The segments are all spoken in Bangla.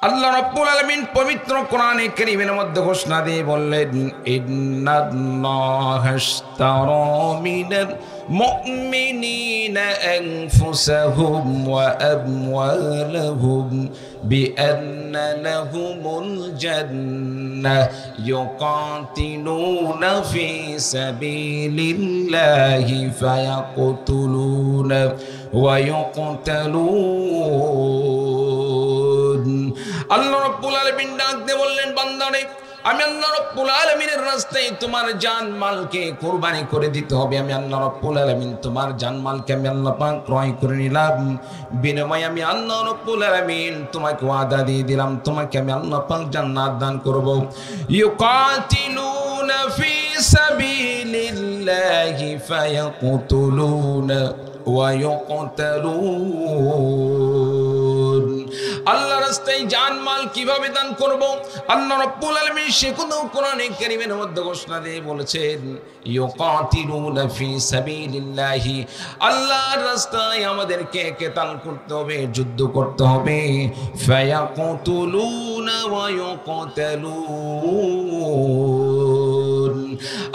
আল্লাহ রাব্বুল আলামিন পবিত্র কোরআনে কারীমের মধ্যে ঘোষণা দিয়ে বললেন, ইন্নাল্লাহা আশতারা মিনাল মুমিনিনা আনফুসাহুম ওয়া আমওয়ালাহুম বিআন্না লাহুমুল জান্নাহ ইউকাতিলুনা ফি সাবিলিল্লাহি ফায়াকতুলুনা ওয়া ইউকতালুন। আল্লাহ রাব্বুল আলামিন ডাক দিয়ে বললেন, বান্দারে আমি আল্লাহ রাব্বুল আলামিনের রাস্তায় তোমার জানমালকে কুরবানি করে দিতে হবে। আমি আল্লাহ রাব্বুল আলামিন তোমার জানমালকে আমি আল্লাহ পাক ক্রয় করে নিলাম। বিনিময়ে আমি আল্লাহ রাব্বুল আলামিন তোমাকে ওয়াদা দিয়ে দিলাম, তোমাকে আমি আল্লাহ পাক জান্নাত দান করব। ইউকাতিলুনা ফি সাবিলিল্লাহি ফায়াকতুলুনা ওয়া ইউকতালুন। আল্লাহ রাস্তায় জানমাল কিভাবে দান করব, আল্লাহ রাব্বুল আলামিন সে কথা কোরআনে কারীমের মধ্যে ঘোষণা দিয়ে বলেছেন, ইউকাতিলুনা ফি সাবিলিল্লাহি। আল্লাহর রাস্তায় আমাদেরকে কিতাল করতে হবে, যুদ্ধ করতে হবে। ফায়াকতুলুনা ওয়া ইউকতালুন।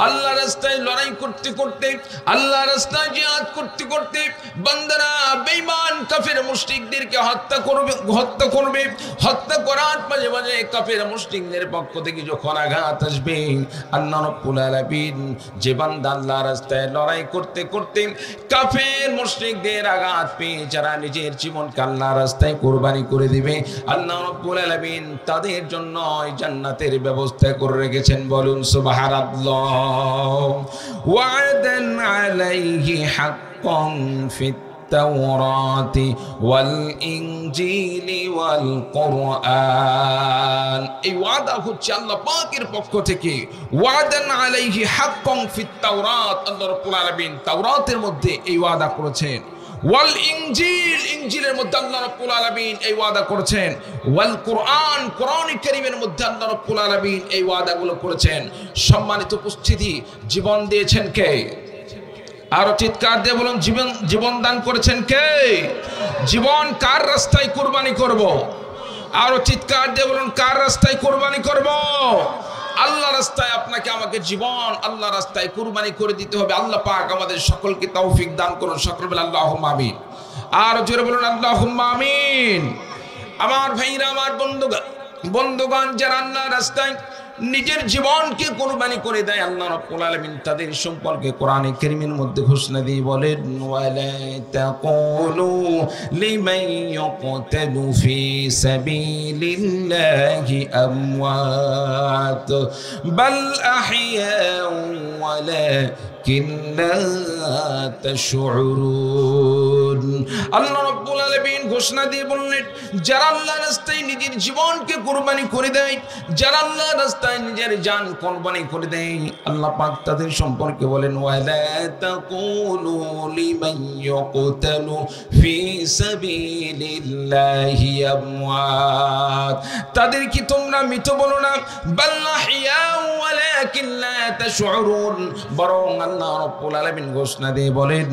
আল্লাহ রাস্তায় লড়াই করতে করতে, আল্লাহ রাস্তায় জিহাদ করতে করতে বান্দারা বেঈমান কাফের মুশরিকদেরকে হত্যা করবে। হত্যা করার মাঝে মাঝে কাফের মুশরিকদের পক্ষ থেকে যখন আঘাত আসবে, আল্লাহ রাব্বুল আলামিন যে বান্দা আল্লাহ রাস্তায় লড়াই করতে করতে কাফের মুশরিকদের আঘাত পেয়ে যারা নিজের জীবনকে আল্লাহ রাস্তায় কুরবানি করে দিবে, আল্লাহ রাব্বুল আলামিন তাদের জন্য জান্নাতের ব্যবস্থা করে রেখেছেন। বলুন সুবহানাল্লাহ। ওয়াদান আলাইহি হাক্কান ফিত তাওরাতি ওয়াল ইনজিলি ওয়াল কুরআন। এই ওয়াদা হচ্ছে আল্লাহ পাকের পক্ষ থেকে। ওয়াদান আলাইহি হাক্কান ফিত তাওরাত, আল্লাহ রাব্বুল আলামিন তাওরাতের মধ্যে এই ওয়াদা করেছেন। ওয়াল ইনজিল, ইনজিলের মধ্যে আল্লাহ রাব্বুল আলামিন এই ওয়াদা করেছেন। ওয়াল কুরআন, কোরআনে কারীমের মধ্যে আল্লাহ রাব্বুল আলামিন এই ওয়াদাগুলো করেছেন। সম্মানিত উপস্থিতি, জীবন দিয়েছেন কে? আরো চিৎকার দিয়ে বলুন, জীবন দান করেছেন কে? জীবন কার রাস্তায় কুরবানি করব? আরো চিৎকার দিয়ে বলুন, কার রাস্তায় কুরবানি করব? আল্লাহ রাস্তায় আপনাকে আমাকে জীবন আল্লাহ রাস্তায় কুরবানি করে দিতে হবে। আল্লাহ পাক আমাদের সকলকে তৌফিক দান করুন। সকলে বলেন আল্লাহুম্মা আমিন। আর জোরে বলুন আল্লাহুম্মা আমিন। আমার ভাইরা, আমার বন্ধুগণ, যারা আল্লাহ রাস্তায় নিজের জীবনকে কুরবানি করে দেয়, আল্লাহ রাব্বুল আলামিন তাদের সম্পর্কে কোরআনে কারীমের মধ্যে ঘোষণা দিয়ে বলেন, ওয়ালা তাকুলু লিমান ইয়াকতালু ফি সাবিলিল্লাহি আমওয়াত বাল আহইয়াউ ওয়ালাকিন লা তাশউরুন। আল্লাহ রাব্বুল আলামিন ঘোষণা দিয়ে বললেন, যারা আল্লাহর রাস্তায় নিজের জীবনকে কুরবানি করে দেয়, যারা আল্লাহর রাস্তায় নিজের জান কুরবানি করে দেয়, আল্লাহ পাক তাদের সম্পর্কে বলেন, ওয়ালা তাকুলু লিমান ইয়াকতালু ফি সাবিলিল্লাহি আমওয়াত। তাদের কি তোমরা মৃত বলো না? বাল আহইয়াউ ওয়ালাকিন লা তাশউরুন। বরং আল্লাহ রাব্বুল আলামিন ঘোষণা দিয়ে বলেন,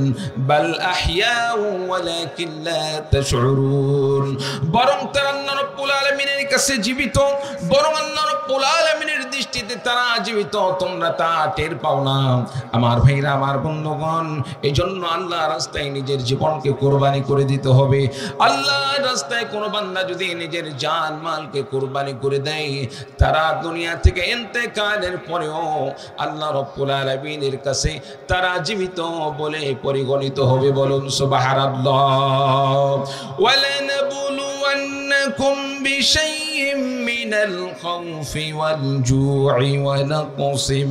বাল আহইয়াউ ওয়ালাকিন লা তাশউরুন। বরং তারা আল্লাহ রাব্বুল আলামিনের কাছে জীবিত, বরং আল্লাহ রাব্বুল আলামিনের দৃষ্টিতে তারা জীবিত, তোমরা তা টের পাও না। আমার ভাইরা, আমার বন্ধুগণ, এই জন্য আল্লাহর রাস্তায় নিজের জীবনকে কুরবানি করে দিতে হবে। আল্লাহর রাস্তায় কোনো বান্দা যদি নিজের জান মালকে কুরবানি করে দেয়, তারা দুনিয়া থেকে ইন্তেকালের পরেও আল্লাহ রাব্বুল আলামিনের কাছে তারা জীবিত বলে পরিগণিত হবে। বলুন সুবহানাল্লাহ। ওয়ালানাবলুওয়ান্নাকুম বিশাইইম মিনাল খাউফি ওয়াল জু'i ওয়া নাকসিম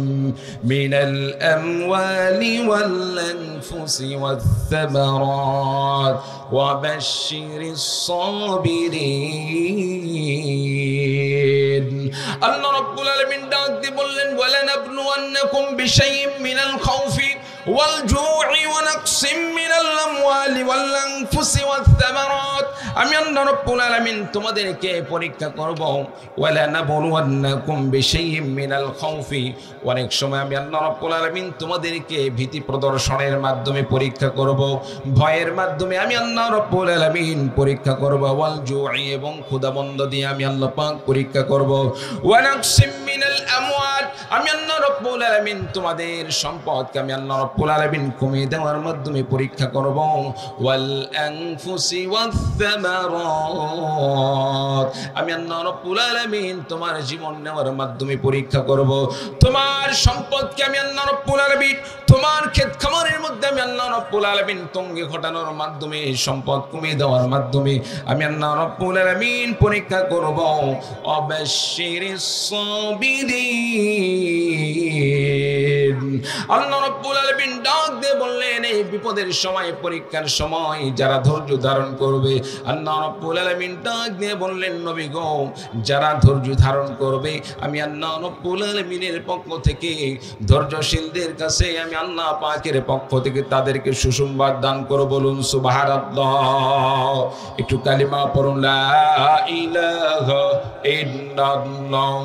মিনাল আমওয়ালি ওয়াল আনফুসি ওয়াথ থামারাত ওয়া বাশশিরিস সাবিরিন। আল্লাহ রাব্বুল আলামিন ডাক দিয়ে বললেন, ওয়ালানাবলুওয়ান্নাকুম বিশাইইম মিনাল খাউফি ওয়াল জু'i ওয়া নাকসিম মিনাল আমওয়ালি ওয়াল আনফুসি ওয়াথ থামারাত। আমি আল্লাহ রাব্বুল আলামিন তোমাদেরকে পরীক্ষা করব। ওয়ালা নাবলুওয়ান্নাকুম বিশাইইম মিনাল খাউফি, অনেক সময় আমি আল্লাহ রাব্বুল আলামিন তোমাদেরকে ভীতি প্রদর্শনের মাধ্যমে পরীক্ষা করব, ভয়ের মাধ্যমে আমি আল্লাহ রাব্বুল আলামিন পরীক্ষা করব। ওয়াল জুই, এবং ক্ষুধাবন্ধ দিয়ে আমি আল্লাহ পাক পরীক্ষা করব। ওয়া নাকসিম মিনাল আমওয়াত, আমি আল্লাহ রাব্বুল আলামিন তোমাদের সম্পদকে আমি আল্লাহ রাব্বুল আলামিন কমিয়ে দেওয়ার মাধ্যমে পরীক্ষা করব। ওয়াল আনফুসি ওয়াস সামারাত, আমি আল্লাহ রাব্বুল আলামিন তোমার জীবন নেওয়ার মাধ্যমে পরীক্ষা করব। তোমার সম্পদকে আমি আল্লাহ রাব্বুল আলামিন তোমার ক্ষেত খামারের মধ্যে আমি আল্লাহ রাব্বুল আলামিন তঙ্গে ঘটানোর মাধ্যমে, সম্পদ কমিয়ে দেওয়ার মাধ্যমে আমি আল্লাহ রাব্বুল আলামিন পরীক্ষা করব। অবাশশিরিস সাবিরিন, আল্লাহ রাব্বুল আলামিন ডাক দিয়ে বললেন এই বিপদের সময়, পরীক্ষার সময় যারা ধৈর্য ধারণ করবে, আল্লাহ রাব্বুল আলামিন ডাক দিয়ে বললেন নবী গো, যারা ধৈর্য ধারণ করবে আমি আল্লাহ রাব্বুল আলামিনের পক্ষ থেকে, ধৈর্যশীলদের কাছে আমি আল্লাহ পাকের পক্ষ থেকে তাদেরকে সুসংবাদ দান করব। বলুন সুবহানাল্লাহ, একটু কালিমা পড়ুন, লা ইলাহা ইল্লাল্লাহ,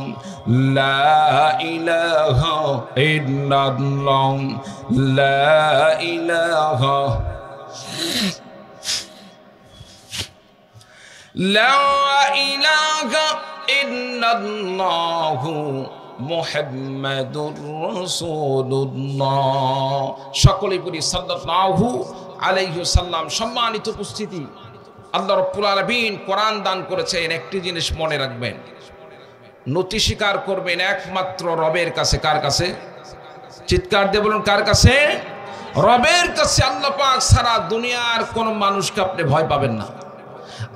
লা ইলাহা ইল্লাল্লাহ, লা ইলাহা লা ইলাহা ইল্লাল্লাহ মুহাম্মাদুর রাসূলুল্লাহ। সকলে পড়ি সাল্লাল্লাহু আলাইহি ওয়াসাল্লাম। সম্মানিত উপস্থিতি, আল্লাহ রাব্বুল আলামিন কোরআন দান করেছেন, একটি জিনিস মনে রাখবেন, নতি স্বীকার করবেন একমাত্র রবের কাছে। কার কাছে? চিৎকার দিয়ে বলুন, কার কাছে? রবের কাছে। আল্লাহ পাক সারা দুনিয়ার কোন মানুষকে আপনি ভয় পাবেন না।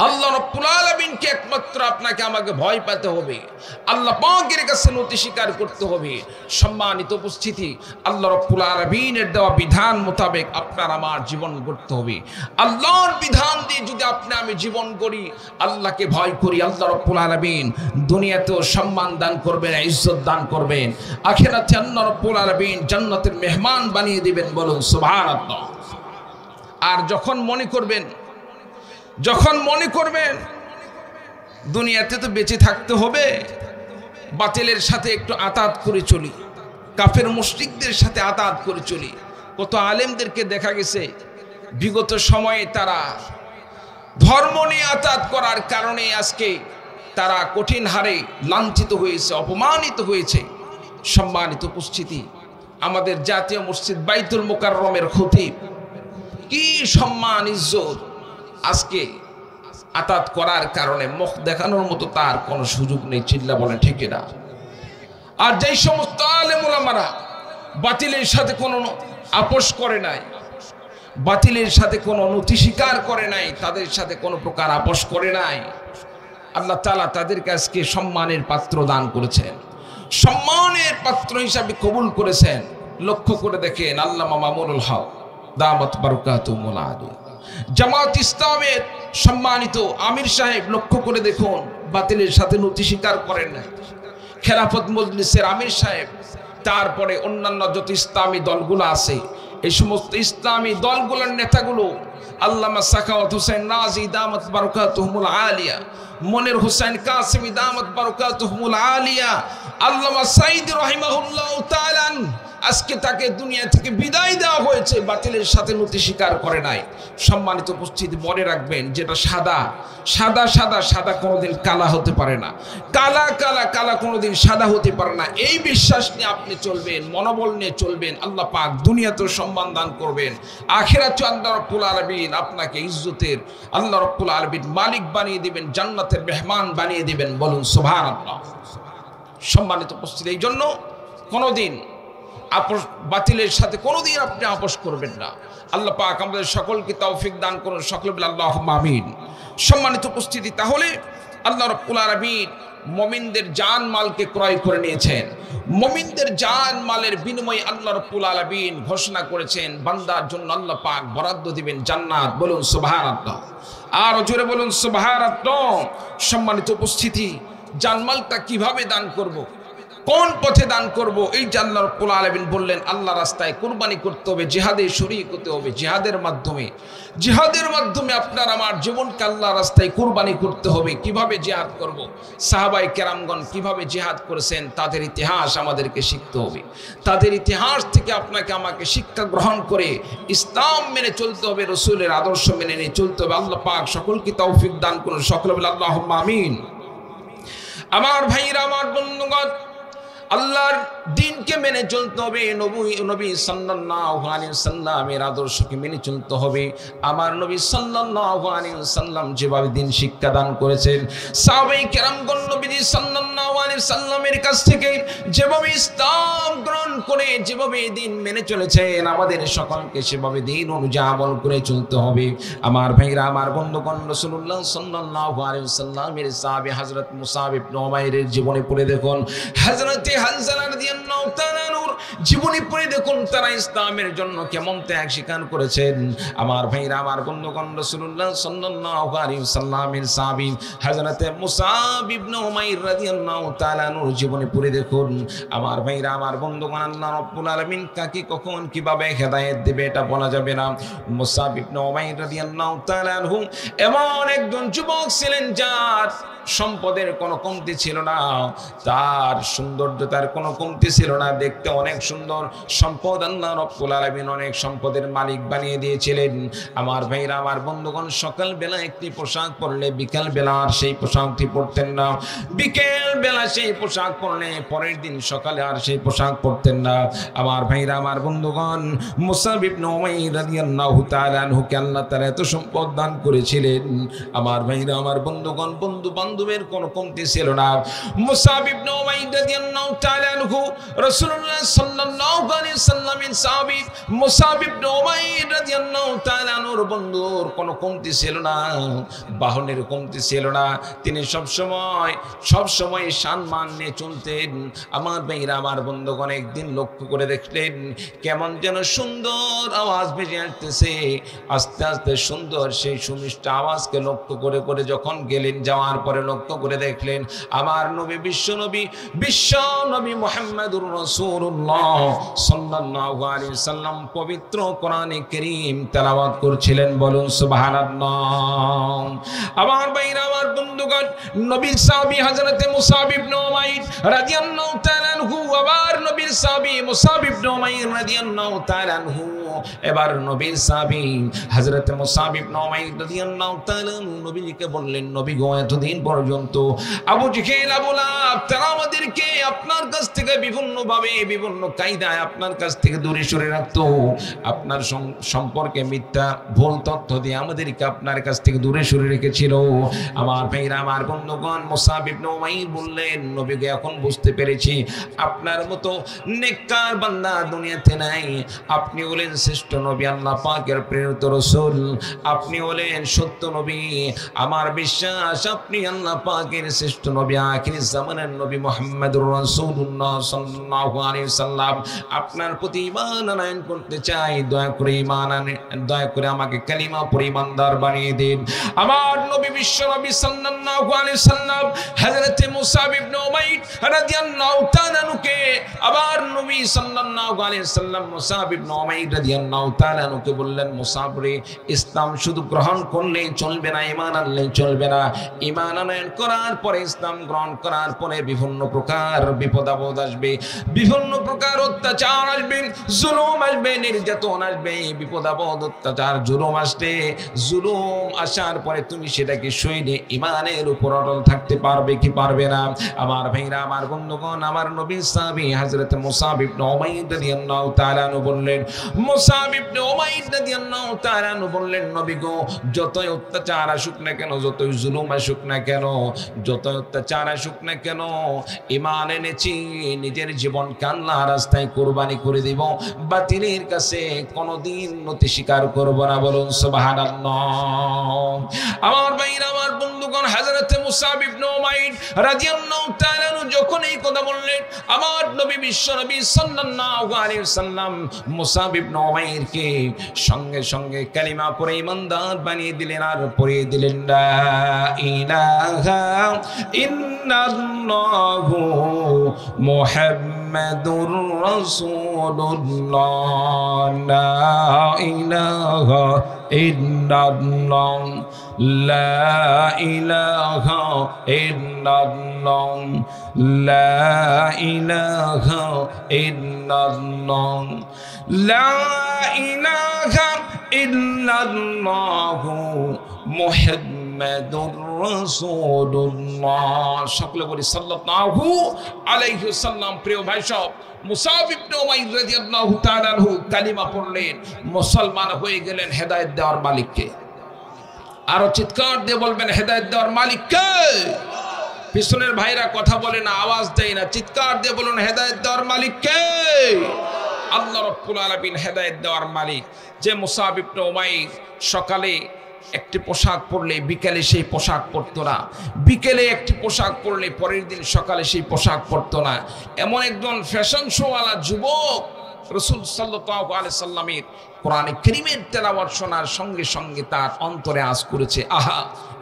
আল্লাহ রাব্বুল আলামিনকে একমাত্র আপনাকে আমাকে ভয় পেতে হবে, আল্লাহ পাকের কাছে নতি স্বীকার করতে হবে। সম্মানিত উপস্থিতি, আল্লাহ রাব্বুল আলামিনের দেওয়া বিধান মোতাবেক আপনার আমার জীবন গড়তে হবে। আল্লাহর বিধান দিয়ে যদি আপনি আমি জীবন করি, আল্লাহকে ভয় করি, আল্লাহ রাব্বুল আলামিন দুনিয়াতেও সম্মান দান করবেন, ইজ্জত দান করবেন, আখিরাতে আল্লাহ রাব্বুল আলামিন জান্নাতের মেহমান বানিয়ে দিবেন। বলুন সুবহানাল্লাহ। আর যখন মনে করবেন দুনিয়াতে তো বেঁচে থাকতে হবে, বাতিলের সাথে একটু আতাত করে চলি, কাফের মুশরিকদের সাথে আতাত করে চলি। কত আলেমদেরকে দেখা গেছে বিগত সময়ে তারা ধর্ম নিয়ে আতাত করার কারণে আজকে তারা কঠিন হারে লাঞ্ছিত হয়েছে, অপমানিত হয়েছে। সম্মানিত উপস্থিতি, আমাদের জাতীয় মসজিদ বাইতুল মুকাররমের খতিব, কি সম্মান ইজ্জত, আজকে আতাত করার কারণে মুখ দেখানোর মতো তার কোনো সুযোগ নেই। চিল্লা বলে ঠিক না? আর যেই সমস্ত আলেম ওলামারা বাতিলের সাথে কোনো আপোষ করে নাই, বাতিলের সাথে কোনো নতি স্বীকার করে নাই, তাদের সাথে কোনো প্রকার আপোষ করে নাই, আল্লাহ তাআলা তাদেরকে আজকে সম্মানের পাত্র দান করেছেন, সম্মানের পাত্র হিসাবে কবুল করেছেন। লক্ষ্য করে দেখেন, আল্লামা মামুনুল হক দামাত বারাকাতুহু আলাইহি, জামাত ইসলামের সম্মানিত আমির সাহেব, লক্ষ্য করে দেখুন বাতিলের সাথে নতি স্বীকার করেন না। খেলাফত মজলিসের আমির সাহেব, তারপরে অন্যান্য যত ইসলামী দলগুলো আছে, এই সমস্ত ইসলামী দলগুলোর নেতাগুলো, আল্লামা সাখাওয়াত হোসেন রাজি দামাত বারাকাতুহুল আলিয়া, মনির হোসেন কাসেমি দামাত বারাকাতুহুল আলিয়া, আল্লামা সাঈদ রাহিমাহুল্লাহ তাআলা, আজকে তাকে দুনিয়া থেকে বিদায় দেওয়া হয়েছে, বাতিলের সাথে নতি স্বীকার করে নাই। সম্মানিত উপস্থিতি, মনে রাখবেন, যেটা সাদা সাদা সাদা সাদা কোনোদিন কালা হতে পারে না, কালা কালা কালা কোনোদিন সাদা হতে পারে না। এই বিশ্বাস নিয়ে আপনি চলবেন, মনোবল নিয়ে চলবেন, আল্লাহ পাক দুনিয়াতেও সম্মান দান করবেন, আখিরাতেও আল্লাহ রাব্বুল আলামিন আপনাকে ইজ্জতের আল্লাহ রাব্বুল আলামিন মালিক বানিয়ে দিবেন, জান্নাতের মেহমান বানিয়ে দিবেন। বলুন সুবহানাল্লাহ। সম্মানিত উপস্থিতি, এই জন্য কোনোদিন আপোষ, বাতিলের সাথে কোনোদিন আপনি আপোষ করবেন না। আল্লাহ পাক আমাদের সকলকে তৌফিক দান করুন, সকলে বলে আল্লাহুম্মা আমিন। সম্মানিত উপস্থিতি, তাহলে আল্লাহ রাব্বুল আলামিন মুমিনদের জান মালকে ক্রয় করে নিয়েছেন, মুমিনদের জান মালের বিনিময়ে আল্লাহ রাব্বুল আলামিন ঘোষণা করেছেন বান্দার জন্য আল্লাহ পাক বরাদ্দ দিবেন জান্নাত। বলুন সুবহানাল্লাহ, আর জোরে বলুন সুবহানাল্লাহ। সম্মানিত উপস্থিতি, জানমালটা কিভাবে দান করব? কোন পথে দান করব? এই যে আল্লাহ রাব্বুল আলামিন বললেন আল্লাহ রাস্তায় কুরবানি করতে হবে, জিহাদে শরীক হতে হবে, জিহাদের মাধ্যমে আপনার আমার জীবনকে আল্লাহ রাস্তায় কুরবানি করতে হবে। কিভাবে জিহাদ করব? সাহাবায়ে কেরামগণ কিভাবে জিহাদ করেছেন তাদের ইতিহাস আমাদেরকে শিখতে হবে। তাদের ইতিহাস থেকে আপনাকে আমাকে শিক্ষা গ্রহণ করে ইসলাম মেনে চলতে হবে, রাসূলের আদর্শ মেনে নিয়ে চলতে হবে। আল্লাহ পাক সকলকে তৌফিক দান করুন। সকলে বলে আল্লাহুম্মা আমিন। আমার ভাইরা, আমার বন্ধুগণ, আল্লাহর দ্বীনকে মেনে চলতে হবে, নবী সাল্লাল্লাহু আলাইহি সাল্লামের আদর্শকে মেনে চলতে হবে। আমার নবী সাল্লাল্লাহু আলাইহি সাল্লাম যেভাবে দ্বীন শিক্ষা দান করেছেন, সাহাবায়ে কেরামগণ নবীজি সাল্লাল্লাহু আলাইহি সাল্লামের কাছ থেকে যেভাবে ইসলাম গ্রহণ করে যেভাবে দ্বীন মেনে চলেছেন, আমাদের সকলকে সেভাবে দ্বীন অনুযায়ী আমল করে চলতে হবে। আমার ভাইরা, আমার বন্ধুগণ, রাসূলুল্লাহ সাল্লাল্লাহু আলাইহি সাল্লামের সাহাবী হযরত মুসাব ইবনে উমাইরের জীবনে পড়ে দেখুন, হযরত হানজালা রাদিয়াল্লাহু তাআলা আনহুর জীবনী পড়ে দেখুন, তারা ইসলামের জন্য কেমন ত্যাগ স্বীকার করেছেন। আমার ভাইরা, আমার বন্ধুগণ, রাসূলুল্লাহ সাল্লাল্লাহু আলাইহি সাল্লামের সাহাবী হযরত মুসাব ইবনে উমাইর রাদিয়াল্লাহু তাআলা আনহুর জীবনী পড়ে দেখুন। আমার ভাইরা, আমার বন্ধুগণ, আল্লাহ রাব্বুল আলামিন কাকে কখন কিভাবে হেদায়েত দিবে এটা বলা যাবে না। মুসাব ইবনে উমাইর রাদিয়াল্লাহু তাআলা আনহু এমন একজন যুবক ছিলেন যার সম্পদের কোনো কমতি ছিল না, তার সৌন্দর্যতার কোনো কমতি ছিল না, দেখতে অনেক সুন্দর। সম্পদ আল্লাহ রাব্বুল আলামিন অনেক সম্পদের মালিক বানিয়ে দিয়েছিলেন। আমার ভাইরা, আমার বন্ধুগণ, সকাল বেলা একটি পোশাক পরলে বিকাল বেলা আর সেই পোশাকটি পরতেন না, বিকেল বেলা সেই পোশাক পরলে পরের দিন সকালে আর সেই পোশাক পরতেন না। আমার ভাইরা, আমার বন্ধুগণ, মুসাব ইবনে উমাইর রাদিয়াল্লাহু তাআলা আনহুকে আল্লাহ তাআলা এত সম্পদ দান করেছিলেন। আমার ভাইরা, আমার বন্ধুগণ, বন্ধু বান্ধবের কোনো কমতি ছিল না। মুসাব ইবনে উমাইর রাদিয়াল্লাহু তাআলা আনহু রাসূলুল্লাহ সাল্লাল্লাহু আলাইহি সাল্লামের সাহাবী মুসাব ইবনে উমাইর রাদিয়াল্লাহু তাআলা আনহুর বন্ধুর কোনো কমতি ছিল না, বাহনের কমতি ছিল না। তিনি সব সময় সম্মান নিয়ে চলতেন। আমার ভাইরা, আমার বন্ধুগণ, একদিন লক্ষ্য করে দেখলেন কেমন যেন সুন্দর আওয়াজ ভেসে আসতেছে। আস্তে আস্তে সুন্দর সেই সুমিষ্ট আওয়াজকে লক্ষ্য করে করে যখন গেলেন, যাওয়ার পরে লক্ষ্য করে দেখলেন আমার নবী বিশ্ব নবী মুহাম্মদুর রাসূলুল্লাহ সাল্লাল্লাহু আলাইহি সাল্লাম পবিত্র কোরআনে কারীম তেলাওয়াত করছিলেন। বলুন সুবহানাল্লাহ। আমার ভাইরা, আমার বন্ধুগণ, নবীর সাহাবী হযরত মুসাব ইবনে উমাইর রাদিয়াল্লাহু তাআলা আনহু, আবার নবীর সাহাবী মুসাব ইবনে উমাইর রাদিয়াল্লাহু তাআলা আনহু, এবার নবীর সাহাবী হযরত মুসাব ইবনে উমাইর রাদিয়াল্লাহু তাআলা আনহু নবীকে বললেন, নবী গো, এতদিন পর্যন্ত আবু জেহেল আবু লাহাব তারা আমাদেরকে আপনার কাছ থেকে বিভিন্নভাবে বিভিন্ন কায়দায় আপনার কাছ থেকে দূরে সরে রাখতো, আপনার সম্পর্কে মিথ্যা ভুল তথ্য দিয়ে আমাদেরকে আপনার কাছ থেকে দূরে সরে রেখেছিল। আমার ভাইরা, আমার বন্ধুগণ, মুসাব ইবনে উমাইর বললেন, নবী গো, এখন বুঝতে পেরেছি আপনার মতো নেককার বান্দা দুনিয়াতে নাই। আপনি হলেন শ্রেষ্ঠ নবী, আল্লাহ পাকের প্রেরিত রাসূল, আপনি হলেন সত্য নবী। আমার বিশ্বাস আপনি আল্লাহ পাকের শ্রেষ্ঠ নবী, আখির জামানের নবী মুহাম্মদুর রাসূলুল্লাহ সাল্লাল্লাহু আলাইহি সাল্লাম। আপনার প্রতি ঈমান আনয়ন করতে চাই, দয়া করে আমাকে কালিমা পড়ে ঈমানদার বানিয়ে দিন। আমার নবী বিশ্ব নবী সাল্লাল্লাহু আলাইহি সাল্লাম হযরত মুসাব ইবনে উমাইর রাদিয়াল্লাহু তাআলা আনহুকে, আবার নবী সাল্লাল্লাহু আলাইহি সাল্লাম মুসাব ইবনে উমাইর রাদিয়াল্লাহু তাআলা আনহুকে বললেন, মুসাব রে, ইসলাম শুধু গ্রহণ করলেই চলবে না, ঈমান আনলেই চলবে না। ঈমান আনয়ন করার পরে, ইসলাম গ্রহণ করার পরে বিভিন্ন প্রকার বিপদ আপদ আসবে, বিভিন্ন প্রকার অত্যাচার আসবে, জুলুম আসবে, নির্যাতন আসবে। বিপদ আপদ, অত্যাচার, জুলুম আসবে। জুলুম আসার পরে তুমি সেটাকে সইলে ঈমানের উপর অটল থাকতে পারবে কি পারবে না? আমার ভাইরা, আমার বন্ধুগণ, আমার নবীর সাহাবী হযরত মুসাব ইবনে উমাইর রাদিয়াল্লাহু তাআলা আনহু বললেন, মুসাব ইবনে উমাইর রাদিয়াল্লাহু তাআলা আনহু বললেন, নবী গো, যতই অত্যাচার আসুক না কেন, যতই জুলুম আসুক না কেন, যতই অত্যাচার আসুক না কেন, ঈমান এনেছি, নিজের জীবনকে আল্লাহর রাস্তায় কুরবানি করে দিব, বাতিলের কাছে কোনোদিন নতি স্বীকার করব না। বলুন সুবহানাল্লাহ। আমার ভাইরা, আমার বন্ধুগণ, বন্ধুগণ, হযরতে মুসাব ইবনে উমাইর রাদিয়াল্লাহু তাআলা যখন এই কথা বললেন, আমার নবী বিশ্ব নবী সাল্লাল্লাহু আলাইহি ওয়াসাল্লাম মুসাব ইবনে উমাইরকে সঙ্গে সঙ্গে কালিমা পড়ে ইমানদার বানিয়ে দিলেন আর পড়িয়ে দিলেন লা ইলাহা ইল্লাল্লাহু মুহাম্মাদুর রাসূলুল্লাহ লা ইলাহা ইল্লাল্লাহ লা ইলাহা ইল্লাল্লাহ লা ইলাহা ইল্লাল্লাহ লা ইলাহা ইল্লাল্লাহ মুহাম্মাদুর রাসূলুল্লাহ। সকলে বলি সাল্লাল্লাহু আলাইহি ওয়াসাল্লাম। প্রিয় ভাই সব, মুসাব ইবনে উমাইর রাদিয়াল্লাহু তাআলা আনহু কালিমা পড়লেন, মুসলমান হয়ে গেলেন। হেদায়েত দেওয়ার মালিক কে? আরো চিৎকার দিয়ে বলবেন, হেদায়েত দেওয়ার মালিক কে? পিছনের ভাইরা কথা বলে না, আওয়াজ দেয় না, চিৎকার দিয়ে বলুন, হেদায়েত দেওয়ার মালিক কে? আল্লাহ রাব্বুল আলামিন হেদায়েত দেওয়ার মালিক। যে মুসাব ইবনে উমাইর সকালে একটি পোশাক পরলে বিকেলে সেই পোশাক পরতো না, বিকেলে একটি পোশাক পরলে পরের দিন সকালে সেই পোশাক পরতো না, এমন একজন ফ্যাশন শোওয়ালা যুবক রাসূল সাল্লাল্লাহু আলাইহি সাল্লামের কোরআনে কারীমের তেলাওয়াত শোনার সঙ্গে সঙ্গে তার অন্তরে আজ করেছে, আহা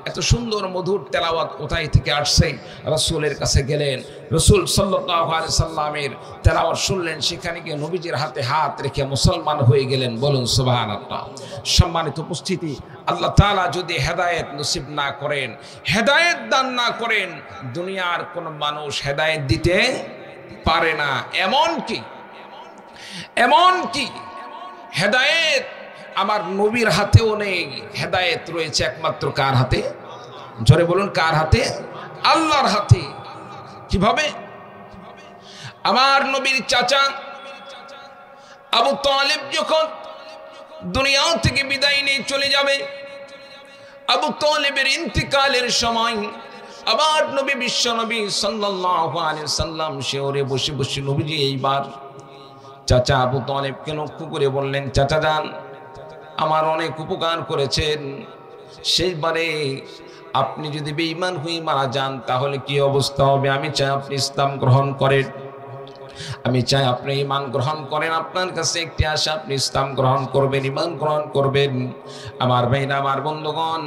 এত সুন্দর মধুর তেলাওয়াত কোথায় থেকে আসছে। রাসূলের কাছে গেলেন, রাসূল সাল্লাল্লাহু আলাইহি সাল্লামের তেলাওয়াত শুনলেন, সেখানে গিয়ে নবীজির হাতে হাত রেখে মুসলমান হয়ে গেলেন। বলুন সুবহানাল্লাহ। সম্মানিত উপস্থিতি, আল্লাহ তাআলা যদি হেদায়েত নসিব না করেন, হেদায়েত দান না করেন, দুনিয়ার কোন মানুষ হেদায়েত দিতে পারে না। এমনকি হেদায়েত আমার নবীর হাতেও নেই, হেদায়েত রয়েছে একমাত্র কার হাতে? জোরে বলুন, কার হাতে? আল্লাহর হাতে। কিভাবে? আমার নবীর চাচা আবু তালেব যখন দুনিয়া থেকে বিদায় নিয়ে চলে যাবে, আবু তালেবের ইন্তিকালের সময় আমার নবী বিশ্ব নবী সাল্লাল্লাহু আলাইহি সাল্লাম শিওরে বসে বসে নবীজি এইবার চাচা আবু তালেবকে লক্ষ্য করে বললেন, চাচা যান, আমার অনেক উপকার করেছেন, সেইবারে আপনি যদি বেঈমান হয়ে মারা যান তাহলে কি অবস্থা হবে? আমি চাই আপনি ইসলাম গ্রহণ করেন, আমি চাই আপনি ঈমান গ্রহণ করেন। আপনার কাছে একটি আশা, আপনি ইসলাম গ্রহণ করবেন, ঈমান গ্রহণ করবেন। আমার ভাইরা, আমার বন্ধুগণ,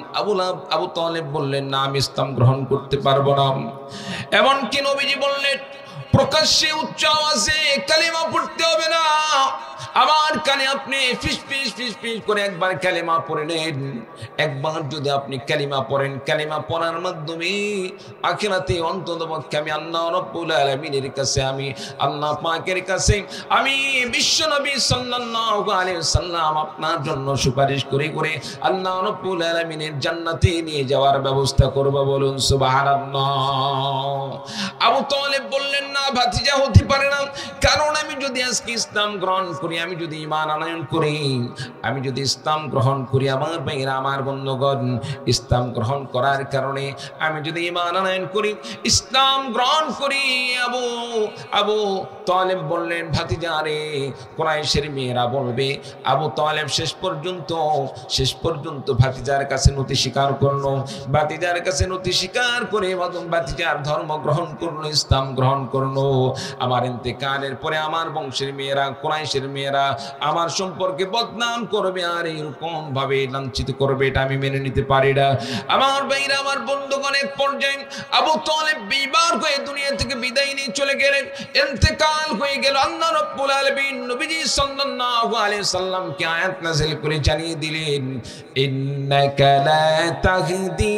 আবু তালেব বললেন, না আমি ইসলাম গ্রহণ করতে পারবো না। এমনকি নবীজি বললেন, প্রকাশ্যে উচ্চ আওয়াজে কালিমা পড়তে হবে না, আমার কানে আপনি ফিস ফিস ফিস ফিস করে একবার কালিমা পড়ে নেন। একবার যদি আপনি কালিমা পড়েন, কালিমা পড়ার মাধ্যমে আখিরাতে অন্ততপক্ষে আমি আল্লাহ রাব্বুল আলামিনের কাছে, আমি আল্লাহ পাকের কাছে, আমি বিশ্ব নবী সাল্লাল্লাহু আলাইহি ওয়াসাল্লাম আপনার জন্য সুপারিশ করে করে আল্লাহ রাব্বুল আলামিনের জান্নাতে নিয়ে যাওয়ার ব্যবস্থা করব। বলুন সুবহানাল্লাহ। আবু তালেব বললেন, না ভাতিজা, হতে পারে না, কারণ আমি যদি আজকে ইসলাম গ্রহণ করি, আমি যদি ঈমান আনয়ন করি, আমি যদি ইসলাম গ্রহণ করি, আমার ভাইরা, আমার বন্ধুগণ, ইসলাম গ্রহণ করার কারণে আমি যদি ঈমান আনয়ন করি, ইসলাম গ্রহণ করি, আবু তালেব বললেন, ভাতিজা রে, কুরাইশের মেয়েরা বলবে। আবু তালেব শেষ পর্যন্ত ভাতিজার কাছে নতি স্বীকার করলো, ভাতিজার কাছে নতি স্বীকার করে ভাতিজার ধর্ম গ্রহণ করলো, ইসলাম গ্রহণ করলো। আমার ইন্তেকালের পরে আমার বংশের মেয়েরা, কুরাইশের মেয়েরা আমার সম্পর্কে বদনাম করবে আর এরকম ভাবে লাঞ্ছিত করবে, এটা আমি মেনে নিতে পারি না। আমার ভাইরা, আমার বন্ধুগণ, এক পর্যায়ে আবু তালেব বিবার হয়ে দুনিয়া থেকে বিদায় নিয়ে চলে গেলেন, ইন্তেকাল হয়ে গেল। আল্লাহ রাব্বুল আলামিন নবীজি সাল্লাল্লাহু আলাইহি সাল্লামকে আয়াত নাযিল করে জানিয়ে দিলেন, ইন্নাকা লা তাহদি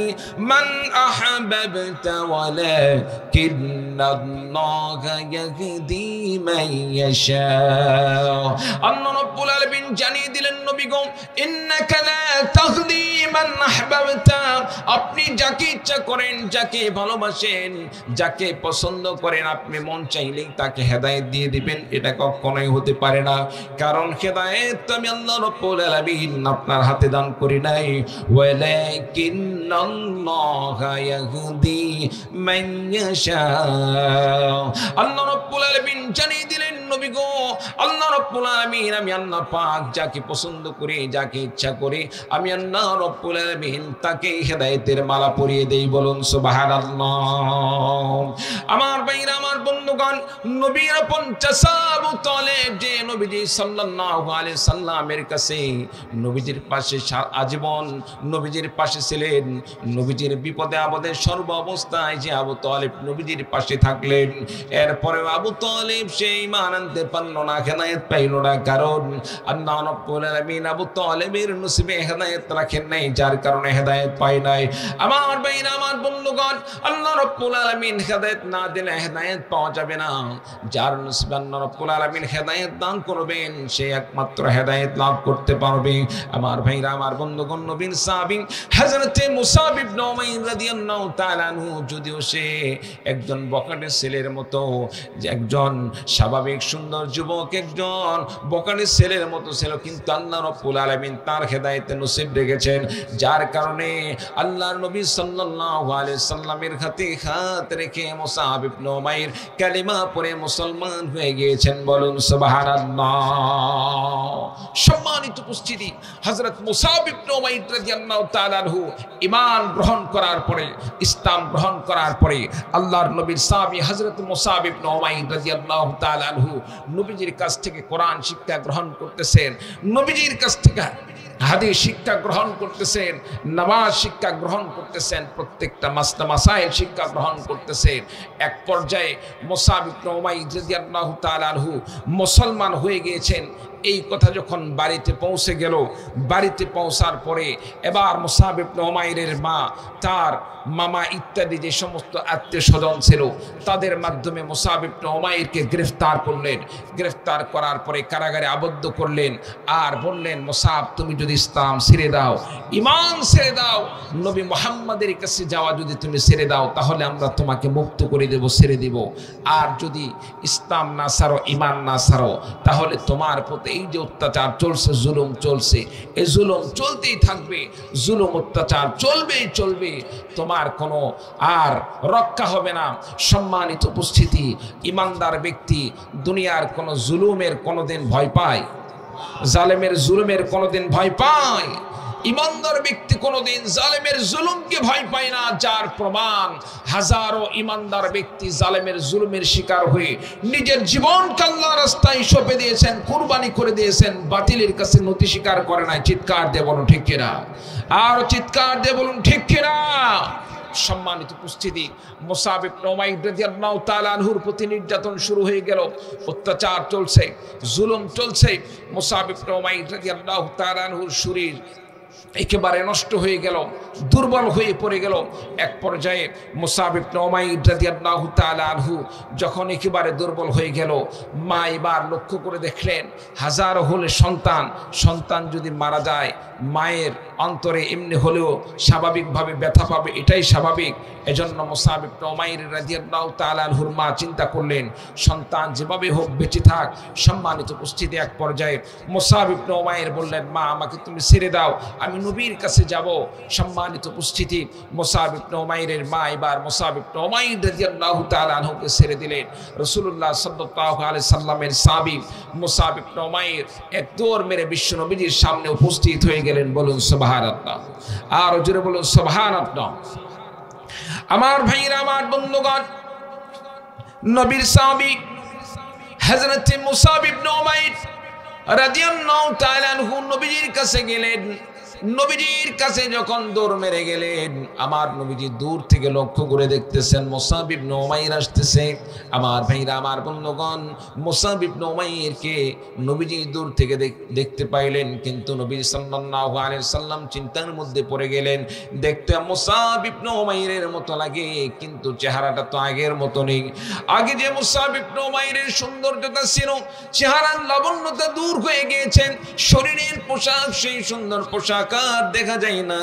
মান আহবাবতা ওয়ালাকিন্নাল্লাহা ইয়াহদি মান ইয়াশা। আল্লাহ রাব্বুল আলামিন জানিয়ে দিলেন, নবী গো, ইন্নাকা লা তাহদি মান আহবাবতা, আপনি যাকে ইচ্ছা করেন, যাকে ভালোবাসেন, যাকে পছন্দ করেন, আপনি মন চাইলেই তাকে হেদায়েত দিয়ে দিবেন, এটা কখনোই হতে পারে না। কারণ হেদায়েত আমি আল্লাহ রাব্বুল আলামিন আপনার হাতে দান করি নাই। ওয়ালাকিন্নাল্লাহা ইয়াহদি মান ইয়াশা। আল্লাহ রাব্বুল আলামিন জানিয়ে দিলেন, নবী গো, আল্লাহ রাব্বুল আলামিন, আমি আল্লাহ পাক যাকে পছন্দ করি, যাকে ইচ্ছা করি, আমি আল্লাহ রাব্বুল রব্বুল আলামিন তাকে হেদায়েতের মালা পরিয়ে দেই, বলুন সুবহানাল্লাহ। আমার ভাইরা, আমার বন্ধুগণ, নবীর আপন চাচা আবু তালেব যে নবীজি সাল্লাল্লাহু আলাইহি সাল্লামের কাছে নবীজির পাশে আজীবন নবীজির পাশে ছিলেন, নবীজির বিপদে আপদে সর্ব অবস্থায় যে আবু তালেব নবীজির পাশে থাকলেন, এরপরে আবু তালেব সেই ঈমান আনতে পারল না, হেদায়েত পাইল না, কারণ আল্লাহ রাব্বুল আলামিন আবু তালেবের নসিবে হেদায়েত রাখেন নাই, যার কারণে হেদায়েত পায় নাই। আমার ভাইরা, আমার বন্ধুগণ, আল্লাহ রাব্বুল আলামিন হেদায়েত না দিলে হেদায়েত পাওয়া যাবে না। যার নসিবে আল্লাহ রাব্বুল আলামিন হেদায়েত দান করবেন সে একমাত্র হেদায়েত লাভ করতে পারবে। আমার ভাইরা, আমার বন্ধুগণ, নবীর সাহাবী হযরতে মুসাব ইবনে উমাইর রাদিয়াল্লাহু তাআলা আনহু যদিও সে একজন বখাটে ছেলের মতো, একজন স্বাভাবিক সুন্দর যুবক, একজন বখাটে ছেলের মতো ছিল, কিন্তু আল্লাহ রাব্বুল আলামিন তার হেদায়েতে নসিব রেখেছেন, যার কারণে আল্লাহর নবী সাল্লাল্লাহু আলাইহি সাল্লামের হাতে হাত রেখে মুসাব ইবনে উমাইর কালিমা পড়ে মুসলমান হয়ে গিয়েছেন, বলুন সুবহানাল্লাহ। সম্মানিত উপস্থিতি, হযরত মুসাব ইবনে উমাইর রাদিয়াল্লাহু তাআলা আনহু ঈমান গ্রহণ করার পরে, ইসলাম গ্রহণ করার পরে আল্লাহর নবীর সাহাবী হযরত মুসাব ইবনে উমাইর রাদিয়াল্লাহু তাআলা আনহু নবীজির কাছ থেকে কোরআন শিক্ষা গ্রহণ করতেছেন, নবীজির কাছ থেকে হাদিস শিক্ষা গ্রহণ করতেছেন, নামাজ শিক্ষা গ্রহণ করতেছেন, প্রত্যেকটা মাসাইল শিক্ষা গ্রহণ করতেছেন। এক পর্যায়ে মুসাব ইবনে উমাইর রাদিয়াল্লাহু তাআলা আনহু মুসলমান হয়ে গিয়েছেন। এই কথা যখন বাড়িতে পৌঁছে গেল, বাড়িতে পৌঁছার পরে এবার মুসাব ইবনে উমাইরের মা, তার মামা ইত্যাদি যে সমস্ত আত্মীয় স্বজন ছিল তাদের মাধ্যমে মুসাব ইবনে উমাইরকে গ্রেফতার করলেন। গ্রেফতার করার পরে কারাগারে আবদ্ধ করলেন আর বললেন, মুসাব তুমি যদি ইসলাম ছেড়ে দাও, ঈমান ছেড়ে দাও, নবী মুহাম্মাদের কাছে যাওয়া যদি তুমি ছেড়ে দাও, তাহলে আমরা তোমাকে মুক্ত করে দেব, ছেড়ে দেব। আর যদি ইসলাম না ছাড়ো, ঈমান না ছাড়ো, তাহলে তোমার প্রতি এই যে অত্যাচার চলছে, জুলুম চলছে, এই জুলুম চলতেই থাকবে, জুলুম অত্যাচার চলবেই চলবে, তোমার কোনো আর রক্ষা হবে না। সম্মানিত উপস্থিতি, ঈমানদার ব্যক্তি দুনিয়ার কোনো জুলুমের কোনোদিন ভয় পায়? জালেমের জুলুমের কোনোদিন ভয় পায়? ঈমানদার ব্যক্তি কোনোদিন জালেমের জুলুমকে ভয় পায় না, যার প্রমাণ হাজারো ঈমানদার ব্যক্তি জালেমের জুলুমের শিকার হয়ে নিজের জীবনকে আল্লাহর রাস্তায় সঁপে দিয়েছেন, কুরবানি করে দিয়েছেন, বাতিলের কাছে নতি স্বীকার করে নাই। চিৎকার দিয়ে বলুন ঠিক কিনা? আর চিৎকার দিয়ে বলুন ঠিক কিনা? সম্মানিত উপস্থিতি, মুসাব ইবনে উমাইর রাদিয়াল্লাহু তাআলা আনহুর প্রতি নির্যাতন শুরু হয়ে গেল, অত্যাচার চলছে, জুলুম চলছে। মুসাব ইবনে উমাইর রাদিয়াল্লাহু তাআলা আনহুর শরীর একেবারে নষ্ট হয়ে গেল, দুর্বল হয়ে পড়ে গেল। এক পর্যায়ে মুসাব ইবনে উমাইর রাদিয়াল্লাহু তাআলা আনহু যখন একেবারে দুর্বল হয়ে গেল, মা এবার লক্ষ্য করে দেখলেন হাজারো হলে সন্তান যদি মারা যায়, মায়ের অন্তরে এমনি হলেও স্বাভাবিকভাবে ব্যথা পাবে, এটাই স্বাভাবিক। এজন্য মুসাব ইবনে উমাইর রাদিয়াল্লাহু তাআলা আনহুর মা চিন্তা করলেন সন্তান যেভাবে হোক বেঁচে থাক। সম্মানিত উপস্থিতি, এক পর্যায়ে মুসাব ইবনে উমাইর বললেন, মা আমাকে তুমি ছেড়ে দাও, আমি নবীর কাছে যাব। সম্মানিত উপস্থিতি, মুসাব ইবনে উমাইরের মা এবার মুসাব ইবনে উমাইর রাদিয়াল্লাহু তাআলা আনহুকে ছেড়ে দিলেন। রাসূলুল্লাহ সাল্লাল্লাহু আলাইহি সাল্লামের সাহাবী মুসাব ইবনে উমাইর এক দৌড় মেরে বিশ্ব নবীজির সামনে উপস্থিত হয়ে গেলেন, বলুন সুবহানাল্লাহ। আর জোরে বলুন সুবহানাল্লাহ। আমার ভাইরা, আমার বন্ধুগণ, নবীর সাহাবী হযরত মুসাব ইবনে উমাইর রাদিয়াল্লাহু তাআলা আনহু নবীজির কাছে গেলেন। নবীজির কাছে যখন দৌড় মেরে গেলেন, আমার নবীজি দূর থেকে লক্ষ্য করে দেখতেছেন মুসাব ইবনে উমাইর আসতেছে। আমার ভাইরা, আমার বন্ধুগণ, মুসাব ইবনে উমাইরকে নবীজি দূর থেকে দেখতে পাইলেন, কিন্তু নবী সাল্লাল্লাহু আলাইহি সাল্লাম চিন্তার মধ্যে পড়ে গেলেন। দেখতে মুসাব ইবনে উমাইরের মতো লাগে, কিন্তু চেহারাটা তো আগের মতো নেই। আগে যে মুসাব ইবনে উমাইরের সৌন্দর্যতা ছিল, চেহারার লাবণ্যতা দূর হয়ে গিয়েছেন, শরীরের পোশাক সেই সুন্দর পোশাক আর দেখা যায় না।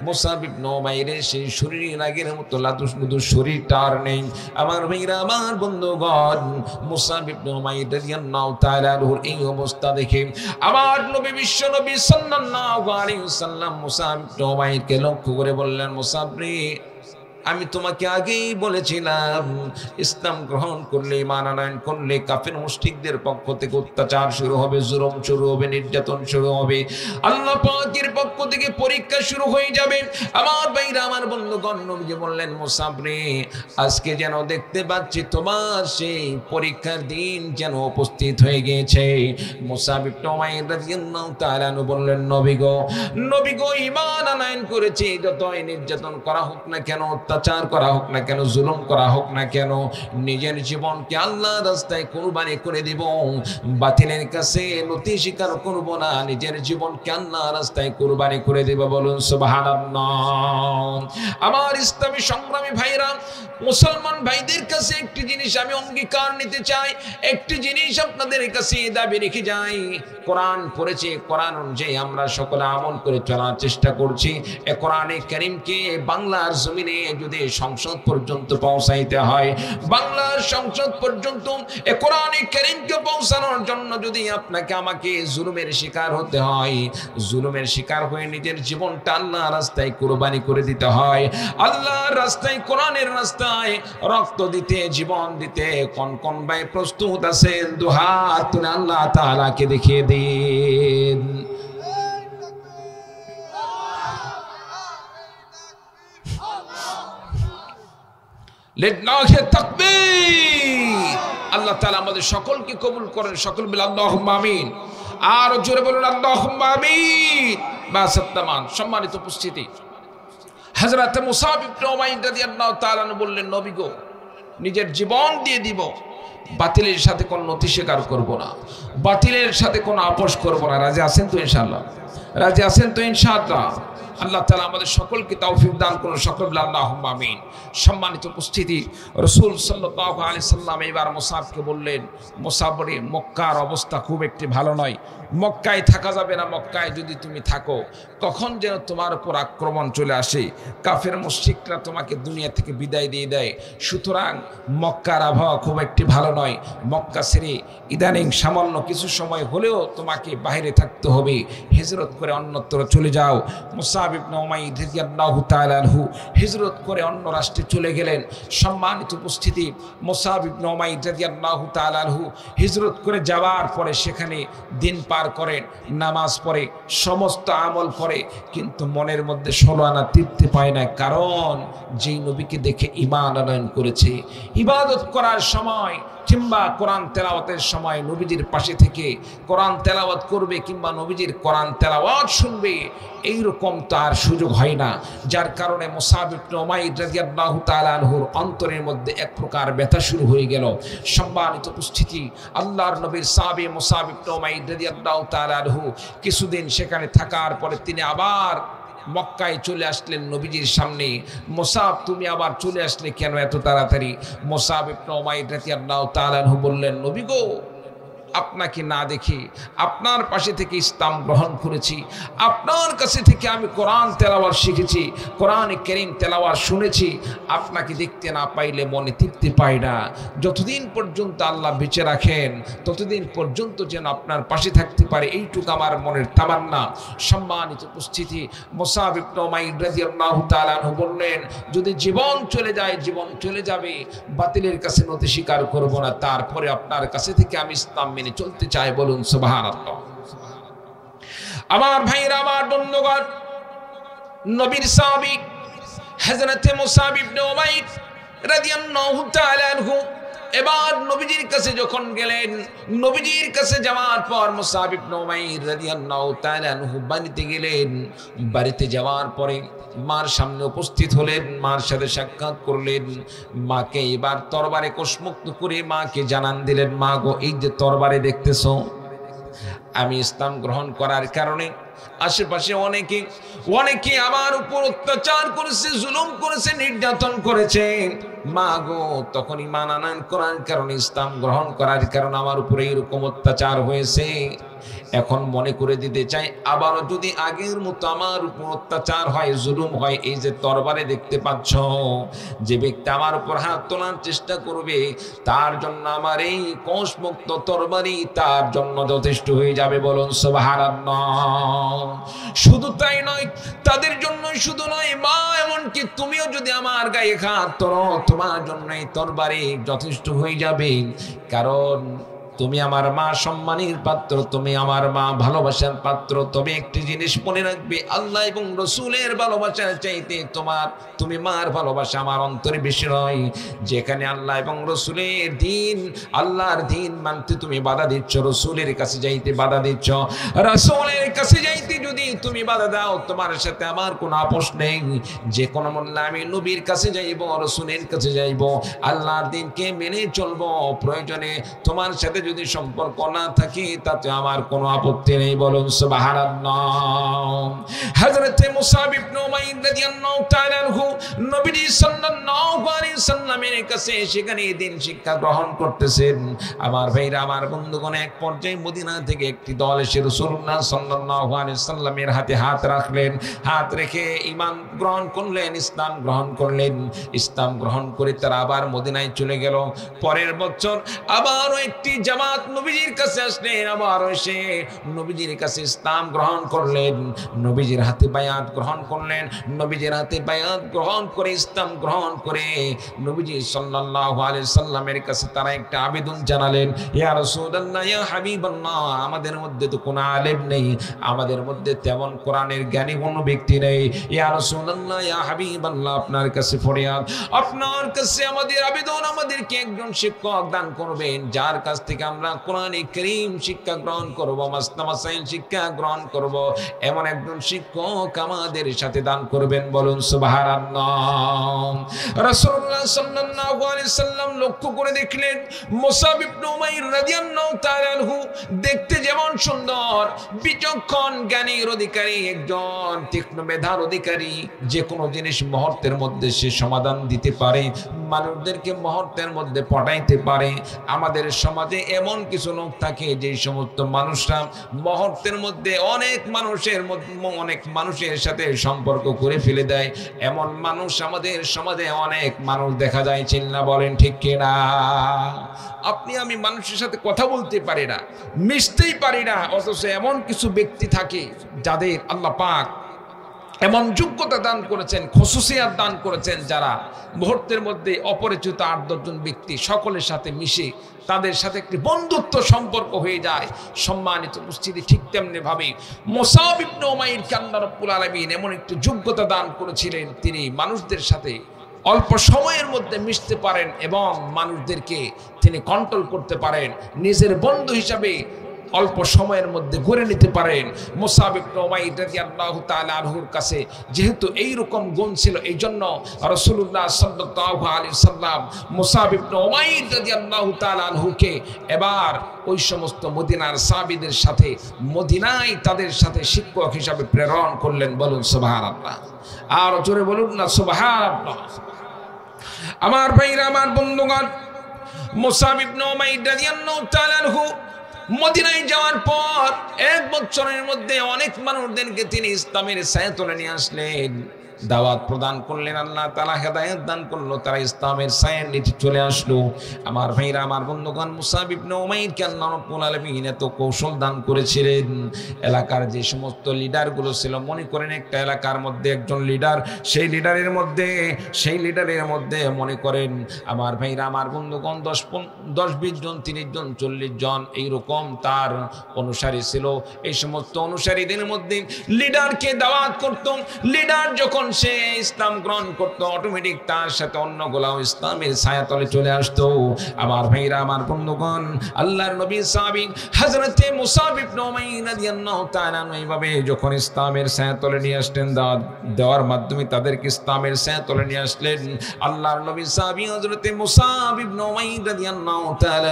মুসাব ইবনে উমাইরের সেই শরীর আগের মতো লাতুসলুদু শরীরটা আর নেই। আমার ভাইরা, আমার বন্ধুগণ, মুসাব ইবনে উমাইর রাদিয়াল্লাহু তাআলা আনহুর এই অবস্থা দেখে আমার নবী বিশ্ব নবী সাল্লাল্লাহু আলাইহি ওয়াসাল্লাম মুসাব ইবনে উমাইরকে লক্ষ্য করে বললেন, মুসাব রে, আমি তোমাকে আগেই বলেছিলাম ইসলাম গ্রহণ করলে, ঈমান আনয়ন করলে কাফের মুশরিকদের পক্ষ থেকে অত্যাচার শুরু হবে, জুলুম শুরু হবে, নির্যাতন শুরু হবে, আল্লাহ পাকের পক্ষ থেকে পরীক্ষা শুরু হয়ে যাবে। আমার ভাইরা, আমার বন্ধুগণ, নবীজি বললেন মুসাব রে, আজকে যেন দেখতে পাচ্ছি তোমার সেই পরীক্ষার দিন যেন উপস্থিত হয়ে গিয়েছে। মুসাব ইবনে উমাইর রাদিয়াল্লাহু তাআলা বললেন, নবী গো, ঈমান আনয়ন করেছি, যতই নির্যাতন করা হোক না কেন, অত্যাচার করা হোক না কেন, জুলুম করা হোক না কেন, নিজের জীবনকে আল্লাহর রাস্তায় কুরবানি করে দিব, বাতিলের কাছে নতি স্বীকার করব না, নিজের জীবনকে আল্লাহর রাস্তায় কুরবানি করে দেব। বলুন সুবহানাল্লাহ। আমার ইসলামী সংগ্রামী ভাইরা, মুসলমান ভাইদের কাছে একটি জিনিস আমি অঙ্গীকার নিতে চাই, একটি জিনিস আপনাদের কাছে দাবি রেখে যাই। কোরআন পড়েছে, কোরআন অনুযায়ী আমরা সকলে আমল করে চলার চেষ্টা করছি। এ কোরআনে কারীমকে বাংলার জমিনে যদি সংসদ পর্যন্ত পৌঁছাইতে হয়, বাংলার সংসদ পর্যন্ত এ কোরআনে কারীমকে পৌঁছানোর জন্য যদি আপনাকে আমাকে জুলুমের শিকার হতে হয়, জুলুমের শিকার হয়ে নিজের জীবনটা আল্লাহর রাস্তায় কুরবানি করে দিতে হয়, আল্লাহর রাস্তায়, কোরআনের রাস্তায় রক্ত দিতে, জীবন দিতে কোন কোন ভাই প্রস্তুত আছেন? দুহাত তুলে আল্লাহ তাআলাকে দেখিয়ে দিন। লিল্লাহি তাকবীর। আল্লাহ তাআলা আমাদের সকলকে কবুল করেন। সকল বলে আল্লাহুম্মা আমিন। আর জোরে বলুন আল্লাহুম্মা আমিন। বাস তামান। সম্মানিত উপস্থিতি, হযরত মুসাব ইবনে উমাইর রাদিয়াল্লাহু তাআলা বললেন, নবী গো, নিজের জীবন দিয়ে দিব, বাতিলের সাথে কোনো নতি স্বীকার করব না, বাতিলের সাথে কোনো আপোষ করব না। রাজি আছেন তো ইনশাআল্লাহ? রাজি আছেন তো ইনশাআল্লাহ? আল্লাহ তাআলা আমাদের সকলকে তৌফিক দান করুন। সকল বলে আল্লাহুম্মা আমিন। সম্মানিত উপস্থিতি, রাসূল সাল্লাল্লাহু আলাইহি সাল্লাম এবার মুসাবকে বললেন, মুসাব রে, মক্কার অবস্থা খুব একটি ভালো নয়, মক্কায় থাকা যাবে না। মক্কায় যদি তুমি থাকো, কখন যেন তোমার উপর আক্রমণ চলে আসে, কাফের মুশরিকরা তোমাকে দুনিয়া থেকে বিদায় দিয়ে দেয়। সুতরাং মক্কার আবহাওয়া খুব একটি ভালো নয়। মক্কা ছেড়ে ইদানিং সামান্য কিছু সময় হলেও তোমাকে বাইরে থাকতে হবে, হিজরত করে অন্যত্র চলে যাও। মুসাব ইবনে উমাইর রাদিয়াল্লাহু তাআলা আনহু হিজরত করে অন্য রাষ্ট্রে চলে গেলেন। সম্মানিত উপস্থিতি, মুসাব ইবনে উমাইর রাদিয়াল্লাহু তাআলা আনহু হিজরত করে যাওয়ার পরে সেখানে দিন পার করেন, নামাজ পড়ে, সমস্ত আমল করে, কিন্তু মনের মধ্যে 16 আনা তৃপ্তি পায় না। কারণ যেই নবীকে দেখে ঈমান আনয়ন করেছে, ইবাদত করার সময় কিংবা কোরআন তেলাওয়াতের সময় নবীজির পাশে থেকে কোরআন তেলাওয়াত করবে কিংবা নবীজির কোরআন তেলাওয়াত শুনবে, এইরকম তার সুযোগ হয় না। যার কারণে মুসাব ইবনে উমাইর রাদিয়াল্লাহু তাআলা আনহুর অন্তরের মধ্যে এক প্রকার ব্যথা শুরু হয়ে গেল। সম্মানিত উপস্থিতি, আল্লাহর নবীর সাহাবী মুসাব ইবনে উমাইর রাদিয়াল্লাহু তাআলা আনহু কিছুদিন সেখানে থাকার পরে তিনি আবার মক্কায় চলে আসলেন নবীজির সামনে। মুসাব, তুমি আবার চলে আসলে কেন এত তাড়াতাড়ি? মুসাব ইবনে উমাইর রাদিয়াল্লাহু তাআলা আনহু বললেন, নবী গো, আপনাকে না দেখে আপনার পাশে থেকে ইসলাম গ্রহণ করেছি, আপনার কাছে থেকে আমি কোরআন তেলাওয়াত শিখেছি, কোরআনে কারীম তেলাওয়াত শুনেছি, আপনাকে দেখতে না পাইলে মনে তৃপ্তি পায় না। যতদিন পর্যন্ত আল্লাহ বেঁচে রাখেন ততদিন পর্যন্ত যেন আপনার পাশে থাকতে পারে, এইটুকু আমার মনের তামান্না। সম্মানিত উপস্থিতি, মুসাব ইবনে উমাইর রাদিয়াল্লাহু তাআলা আনহু বললেন, যদি জীবন চলে যায়, জীবন চলে যাবে, বাতিলের কাছে নতি স্বীকার করব না, তারপরে আপনার কাছে থেকে আমি ইসলাম মেনে চলতে চাই। বলুন সুবহানাল্লাহ। আমার ভাইরা, আমার বন্ধুগণ, নবীর সাহাবী হযরত মুসাব ইবনে উমাইর রাদিয়াল্লাহু তাআলা আনহু এবার নবীজির কাছে যখন গেলেন, নবীজির কাছে যাওয়ার পর মুসাব ইবনে উমাইর রাদিয়াল্লাহু তাআলা আনহু বাড়িতে গেলেন। বাড়িতে যাওয়ার পরে মার সামনে উপস্থিত হলেন, মার সাথে সাক্ষাৎ করলেন। মাকে এবার তরবারে কোষমুক্ত করে মাকে জানান দিলেন, মা গো, এই যে তরবারে দেখতেছো, আমি ইসলাম গ্রহণ করার কারণে আশেপাশে অনেকে আমার উপর অত্যাচার করেছে, জুলুম করেছে, নির্যাতন করেছে। মা গো তখন ঈমান আনয়ন করার কারণে, ইসলাম গ্রহণ করার কারণে আমার উপরে এরকম অত্যাচার হয়েছে। এখন মনে করে দিতে চাই, আবারও যদি আগের মতো আমার উপর অত্যাচার হয়, জুলুম হয়, এই যে তরবারে দেখতে পাচ্ছ, যে ব্যক্তি আমার উপর হাত তোলার চেষ্টা করবে তার জন্য আমার এই কোষমুক্ত তরবারি তার জন্য যথেষ্ট হয়ে যাবে। বলুন সুবহানাল্লাহ। শুধু তাই নয়, তাদের জন্য শুধু নয় মা, এমনকি তুমিও যদি আমার গায়ে হাত তোলো, তোমার জন্য এই তরবারি যথেষ্ট হয়ে যাবে। কারণ তুমি আমার মা, সম্মানের পাত্র, তুমি আমার মা, ভালোবাসার পাত্র। তবে একটি জিনিস মনে রাখবে, আল্লাহ এবং রসুলের ভালোবাসার চাইতে তুমি মার ভালোবাসা আমার অন্তরে বেশি নয়। যেখানে আল্লাহ এবং রসুলের দিন, আল্লাহর দিন মানতে তুমি বাধা দিচ্ছ, রসুলের কাছে যাইতে বাধা দিচ্ছ, রসুলের কাছে যাইতে যদি তুমি বাধা দাও, তোমার সাথে আমার কোনো আপোষ নেই। যে কোনো মূল্যে আমি নবীর কাছে যাইব, রসুলের কাছে যাইব, আল্লাহর দিনকে মেনে চলবো। প্রয়োজনে তোমার সাথে যদি সম্পর্ক না থাকে তাতে আমার কোনো আপত্তি নেই। বলুন সুবহানাল্লাহ। হযরত মুসাব ইবনে উমাইর রাদিয়াল্লাহু তাআলা আনহু নবীজি সাল্লাল্লাহু আলাইহি সাল্লামের কাছে সেখানে দিন শিক্ষা গ্রহণ করতেছেন। আমার ভাইরা, আমার বন্ধুগণ, এক পর্যায়ে মদিনা থেকে একটি দল এসে রাসূলুল্লাহ সাল্লাল্লাহু আলাইহি সাল্লামের হাতে হাত রাখলেন। হাত রেখে ঈমান গ্রহণ করলেন, ইসলাম গ্রহণ করলেন। ইসলাম গ্রহণ করে তারা আবার মদিনায় চলে গেল। পরের বছর আবারও একটি জামাত নবীজির কাছে আসলেন, আবারও এসে নবীজির কাছে ইসলাম গ্রহণ করলেন, নবীজির হাতে বায়াত গ্রহণ করলেন। নবীজির হাতে বায়াত গ্রহণ করে, ইসলাম গ্রহণ করে নবীজি সাল্লাল্লাহু আলাইহি সাল্লামের কাছে তারা একটা আবেদন জানালেন, ইয়া রাসূলুল্লাহ, ইয়া হাবিবাল্লাহ, আমাদের মধ্যে তো কোনো আলেম নেই, আমাদের মধ্যে তেমন কোরআনের জ্ঞানী কোনো ব্যক্তি নেই। ইয়া রাসূলুল্লাহ, ইয়া হাবিবাল্লাহ, আপনার কাছে ফরিয়াদ, আপনার কাছে আমাদের আবেদন, আমাদেরকে একজন শিক্ষক দান করবেন, যার কাছ থেকে আমরা কোরআন কারীম শিক্ষা গ্রহণ করব, মাসনা মাসাইল শিক্ষা গ্রহণ করব, এমন একজন শিক্ষক আমাদের সাথে দান করবেন। বলুন সুবহানাল্লাহ। রাসূলুল্লাহ সাল্লাল্লাহু আলাইহি সাল্লাম লক্ষ্য করে দেখলেন মুসাব ইবনে উমাইর রাদিয়াল্লাহু তাআলা আনহু দেখতে যেমন সুন্দর, বিচক্ষণ জ্ঞানের অধিকারী, একজন তীক্ষ্ণ মেধার অধিকারী, যে কোনো জিনিস মুহূর্তের মধ্যে সে সমাধান দিতে পারে, মানুষদেরকে মুহূর্তের মধ্যে পটাইতে পারে। আমাদের সমাজে এমন কিছু লোক থাকে যে সমস্ত মানুষরা মুহূর্তের মধ্যে অনেক মানুষের সাথে সম্পর্ক করে ফেলে দেয়। এমন মানুষ আমাদের সমাজে অনেক মানুষ দেখা যায়, চিল্লা বলেন ঠিক কিনা? আপনি আমি মানুষের সাথে কথা বলতে পারি না, মিশতেই পারি না, অথচ এমন কিছু ব্যক্তি থাকে যাদের আল্লাহ পাক এমন যোগ্যতা দান করেছেন, খুসুসিয়াত দান করেছেন, যারা মুহূর্তের মধ্যে অপরিচিত ৮-১০ জন ব্যক্তি সকলের সাথে মিশে তাদের সাথে একটি বন্ধুত্ব সম্পর্ক হয়ে যায়। সম্মানিত উপস্থিতি, ঠিক তেমনি ভাবে মুসাব ইবনে উমাইরকে আল্লাহ রাব্বুল আলামিন এমন একটি যোগ্যতা দান করেছিলেন, তিনি মানুষদের সাথে অল্প সময়ের মধ্যে মিশতে পারেন এবং মানুষদেরকে তিনি কন্ট্রোল করতে পারেন, নিজের বন্ধু হিসাবে অল্প সময়ের মধ্যে গড়ে নিতে পারেন। মুসাব ইবনে উমাইর রাদিয়াল্লাহু তাআলা আনহুর কাছে যেহেতু এই রকম গুণ ছিল, এই জন্য রাসূলুল্লাহ সাল্লাল্লাহু আলাইহি সাল্লাম মুসাব ইবনে উমাইর রাদিয়াল্লাহু তাআলা আনহুকে এবার ওই সমস্ত মদিনার সাহাবীদের সাথে মদিনায় তাদের সাথে শিক্ষক হিসাবে প্রেরণ করলেন। বলুন সুবহানাল্লাহ। আর জোরে বলুন না সুবহানাল্লাহ। আমার ভাইরা, আমার বন্ধুগণ, মুসাব ইবনে উমাইর রাদিয়াল্লাহু তাআলা আনহু মদিনায় যাওয়ার পর ১ বছরের মধ্যে অনেক মানুষদেরকে তিনি ইসলামের ছায়াতলে নিয়ে আসলেন, দাওয়াত প্রদান করলেন। আল্লাহ তাআলা হেদায়েত দান করলো, তারা ইসলামের ছায়ার নিচে চলে আসলো। আমার ভাইরা, আমার বন্ধুগণ, মুসাব ইবনে উমাইরকে আল্লাহ রাব্বুল আলামিন এত কৌশল দান করেছিলেন। এলাকার যে সমস্ত লিডারগুলো ছিল, মনে করেন একটা এলাকার মধ্যে একজন লিডার, সেই লিডারের মধ্যে মনে করেন আমার ভাইরা, আমার বন্ধুগণ, ১০-২০ জন, ৩০ জন, ৪০ জন এইরকম তার অনুসারী ছিল। এই সমস্ত অনুসারীদের মধ্যে লিডারকে দাওয়াত করত। লিডার যখন সে ইসলাম গ্রহণ করতো, অটোমেটিক তার সাথে অন্যগুলাও ইসলামের ছায়াতলে চলে আসতো। আমার ভাইরা, আমার বন্ধুগণ, আল্লাহর নবী সাহাবী হযরতে মুসাব ইবনে উমাইর রাদিয়াল্লাহু তাআলা এইভাবে যখন ইসলামের ছায়াতলে নিয়ে আসলেন, দেওয়ার মাধ্যমে তাদেরকে ইসলামের ছায়াতলে নিয়ে আসলেন। আল্লাহর নবী সাহাবী হযরতে মুসাব ইবনে উমাইর রাদিয়াল্লাহু তাআলা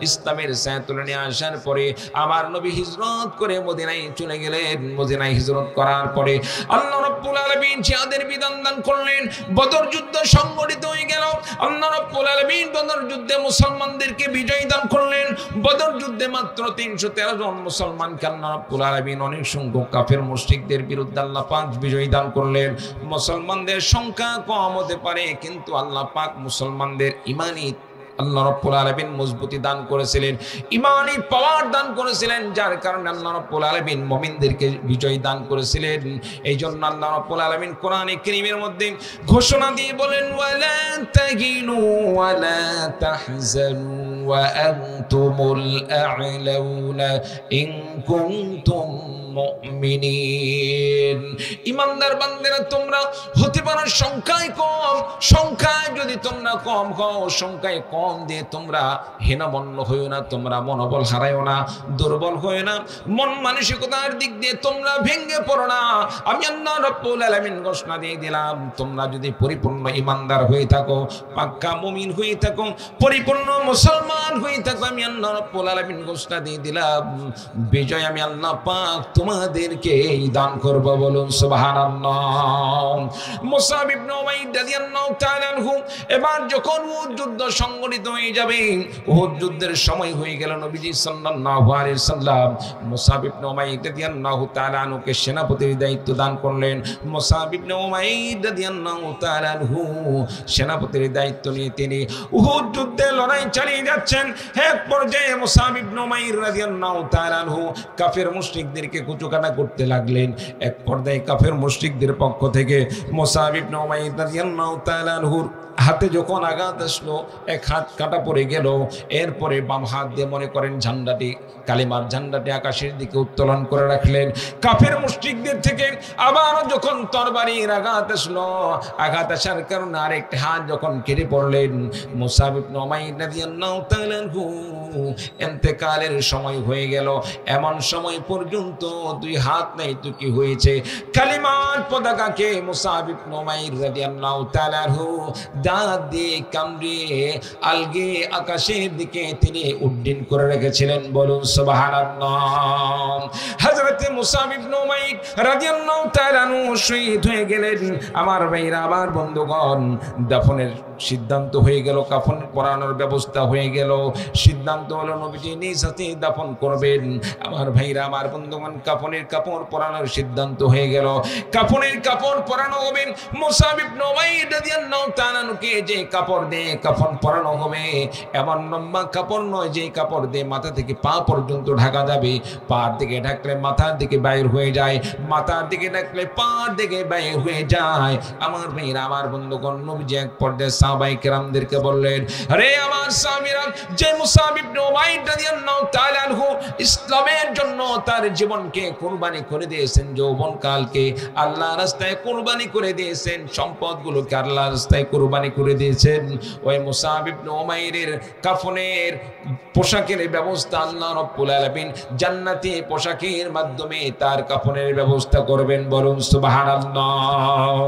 ইসলামের ছায়াতলে নিয়ে আসার পরে আমার নবী হিজরত করে মদিনায় চলে গেলেন। মদিনায় হিজরত করার পরে আল্লাহ রাব্বুল আলামিন আলামিন জিহাদের বিধান দান করলেন। বদর যুদ্ধ সংগঠিত হয়ে গেল। আল্লাহ রাব্বুল আলামিন বদর যুদ্ধে মুসলমানদেরকে বিজয় দান করলেন। বদর যুদ্ধে মাত্র 313 জন মুসলমানকে আল্লাহ রাব্বুল আলামিন অনেক সংখ্যক কাফের মুশরিকদের বিরুদ্ধে আল্লাহ পাক বিজয় দান করলেন। মুসলমানদের সংখ্যা কম হতে পারে, কিন্তু আল্লাহ পাক মুসলমানদের ঈমানি আল্লাহ রাব্বুল আলামিন মজবুতি দান করেছিলেন, ঈমানি পাওয়ার দান করেছিলেন, যার কারণে আল্লাহ রাব্বুল আলামিন মুমিনদেরকে বিজয় দান করেছিলেন। এই জন্য আল্লাহ রাব্বুল আলামিন কোরআনে কারীমের মধ্যে ঘোষণা দিয়ে বলেন, ওয়ালা তাহিনু ওয়ালা তাহজানু ওয়া আনতুমুল আ'লাউনা ইন কুনতুম মুমিনিন। ঈমানদার বান্দারা, তোমরা হতে পারো সংখ্যায় কম, সংখ্যায় যদি তোমরা কম হও, সংখ্যায় কম দিয়ে তোমরা হীনমন্য হইও না, তোমরা মনোবল হারাইও না, দুর্বল হইও না, মন মানসিকতার দিক দিয়ে তোমরা ভেঙে পড়ো না। আমি আল্লাহ রাব্বুল আলামিন ঘোষণা দিয়ে দিলাম, তোমরা যদি পরিপূর্ণ ঈমানদার হয়ে থাকো, পাক্কা মুমিন হয়ে থাকো, পরিপূর্ণ মুসলমান হয়ে থাকো, আমি আল্লাহ রাব্বুল আলামিন ঘোষণা দিয়ে দিলাম, বিজয় আমি আল্লাহ পাক তোমাদেরকে দান করব। বলুন সুবহানাল্লাহ। মুসাব ইবনে উমাইর রাদিয়াল্লাহু তাআলা আনহু এবার যখন উহুদ যুদ্ধ সংগঠিত হয়ে যাবে, উহুদ যুদ্ধের সময় হয়ে গেল, নবীজি সাল্লাল্লাহু আলাইহি সাল্লাম মুসাব ইবনে উমাইর রাদিয়াল্লাহু তাআলা আনহুকে সেনাপতির দায়িত্ব দান করলেন। মুসাব ইবনে উমাইর রাদিয়াল্লাহু তাআলা আনহু সেনাপতির দায়িত্ব নিয়ে তিনি উহুদ যুদ্ধে লড়াই চালিয়ে যাচ্ছেন। এক পর্যায়ে মুসাব ইবনে উমাইর রাদিয়াল্লাহু তাআলা আনহু কাফের মুশরিকদেরকে কুচকাটা করতে লাগলেন। এক পর্যায়ে কাফের মুশরিকদের পক্ষ থেকে মুসাব ইবনে উমাইর রাদিয়াল্লাহু তাআলা আনহুর হাতে যখন আঘাত আসলো, এক হাত কাটা পড়ে গেল। এরপরে বাম হাত দিয়ে মনে করেন ঝান্ডাটি, কালিমার ঝান্ডাটি আকাশের দিকে উত্তোলন করে রাখলেন। কাফের মুশরিকদের থেকে আবার যখন তরবারির আঘাত আসলো, আঘাত আসার কারণে আরেকটি হাত যখন কেটে পড়লেন, মুসাব ইবনে উমাইর রাদিয়াল্লাহু তাআলা আনহু ইন্তেকালের সময় হয়ে গেল। এমন সময় পর্যন্ত দুই হাত নাই তো কি হয়েছে, কালিমার পতাকাকে মুসাব ইবনে উমাইর রাদিয়াল্লাহু তাআলা আনহু দাঁত দিয়ে কামড়িয়ে আলগে আকাশের দিকে তিনি উড্ডীন করে রেখেছিলেন। বলুন সুবহানাল্লাহ। হযরত মুসাব ইবনে উমাইর রাদিয়াল্লাহু তাআলা আনহু শহীদ হয়ে গেলেন। আমার ভাইরা, আমার বন্ধুগণ, দাফনের সিদ্ধান্ত হয়ে গেল, কাফন পরানোর ব্যবস্থা হয়ে গেল। সিদ্ধান্ত হলো নবীজি নিজ হাতে দাফন করবেন। আমার ভাইরা, আমার বন্ধুগণ, কাফনের কাপড় পরানোর সিদ্ধান্ত হয়ে গেল। কাফনের কাপড় পরানো হবে। মুসাব ইবনে উমাইর রাদিয়াল্লাহু তাআলা আনহুকে যে কাপড় দিয়ে কাফন পরানো হবে, এমন লম্বা কাপড় নয় যে কাপড় দিয়ে মাথা থেকে পা পর্যন্ত ঢাকা যাবে। পার দিকে ঢাকলে মাথার দিকে বাইর হয়ে যায়, মাথার দিকে ঢাকলে পার দিকে বাইর হয়ে যায়। আমার ভাইরা, আমার বন্ধুগণ, নবীজি এক পর্যায়ে সাহাবায়ে কেরামদেরকে বললেন, আরে আমার সাহাবীরা, যে মুসাব ইবনে উমাইর রাদিয়াল্লাহু তাআলা আনহু ইসলামের জন্য তার জীবনকে কুরবানি করে দিয়েছেন, যৌবনকালকে আল্লাহর রাস্তায় কুরবানি করে দিয়েছেন, সম্পদগুলোকে আল্লাহর রাস্তায় কুরবানি করে দিয়েছেন, ওই মুসাব ইবনে উমাইরের কাফনের পোশাকের ব্যবস্থা আল্লাহ রাব্বুল আলামিন জান্নাতি পোশাকের মাধ্যমে তার কাফনের ব্যবস্থা করবেন। বলুন সুবহানাল্লাহ।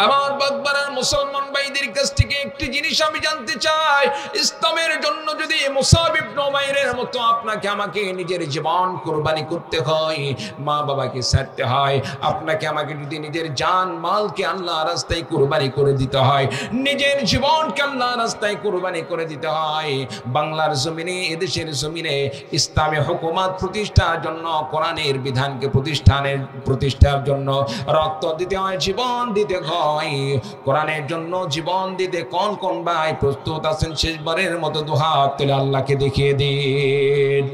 আমার বাগবাড়ার মুসলমান ভাইদের কাছ থেকে একটি জিনিস আমি জানতে চাই, ইসলামের জন্য যদি মুসাব ইবনে উমাইরের মতো আপনাকে আমাকে নিজের জীবন কুরবানি করতে হয়, মা বাবাকে ছাড়তে হয়, আপনাকে আমাকে যদি নিজের জান মালকে আল্লাহর রাস্তায় কুরবানি করে দিতে হয়, নিজের জীবনকে আল্লাহর রাস্তায় কুরবানি করে দিতে হয়, বাংলার জমিনে, এদেশের জমিনে ইসলামী হুকুমত প্রতিষ্ঠার জন্য, কোরআনের বিধানকে প্রতিষ্ঠার জন্য রক্ত দিতে হয়, জীবন দিতে হয়। কোরআনের জন্য জীবন দিতে কোন কোন ভাই প্রস্তুত আছেন? শেষবারের মতো দুহাত তুলে আল্লাহকে দেখিয়ে দিন।